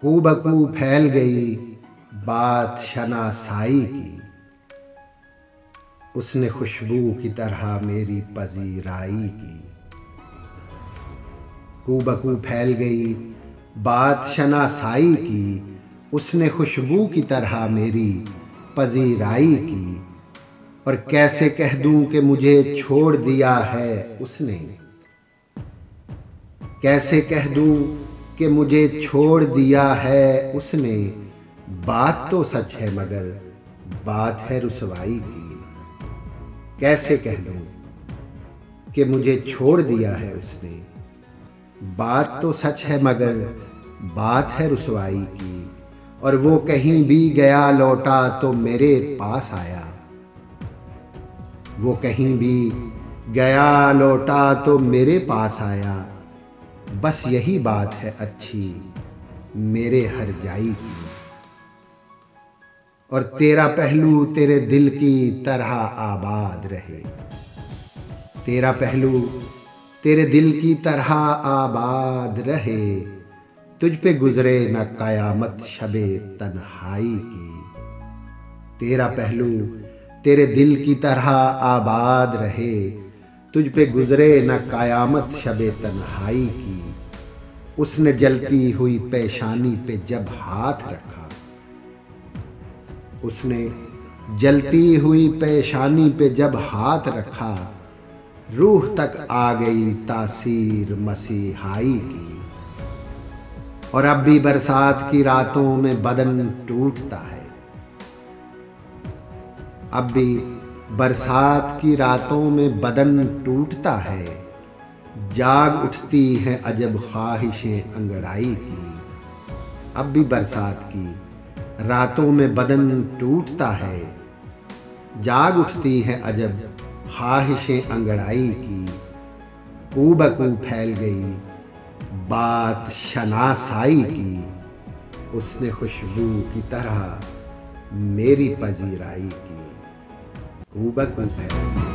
कूबकू फैल गई बात शनासाई की, उसने खुशबू की तरह मेरी पजीराई की। कूबकू फैल गई बात शनासाई की, उसने खुशबू की तरह मेरी पजीराई की। और कैसे कह दूं कि मुझे छोड़ दिया है उसने, कैसे कह दूं कि मुझे छोड़ दिया है उसने। बात तो सच है मगर बात है रुसवाई की। कैसे कह दूं कि मुझे छोड़ दिया है उसने, बात तो सच है मगर बात है रुसवाई की। और वो कहीं भी गया लौटा तो मेरे पास आया, वो कहीं भी गया लौटा तो मेरे पास आया। बस यही बात है अच्छी मेरे हर जाई की। और तेरा पहलू तेरे दिल की तरह आबाद रहे, तेरा पहलू तेरे दिल की तरह आबाद रहे। तुझ पे गुजरे न कयामत शबे तन्हाई की। तेरा पहलू तेरे दिल की तरह आबाद रहे, तुझ पे गुजरे न कयामत शबे तन्हाई की। उसने जलती हुई पेशानी पे जब हाथ रखा, उसने जलती हुई पेशानी पे जब हाथ रखा, रूह तक आ गई तासीर मसीहाई की। और अब भी बरसात की रातों में बदन टूटता है, अब भी बरसात की रातों में बदन टूटता है। जाग उठती है अजब ख्वाहिशें अंगड़ाई की। अब भी बरसात की रातों में बदन टूटता है, जाग उठती है अजब ख्वाहिशें अंगड़ाई की। कूबकू फैल गई बात शनासाई की, उसने खुशबू की तरह मेरी पजीराई की। कूबकू फैल गई।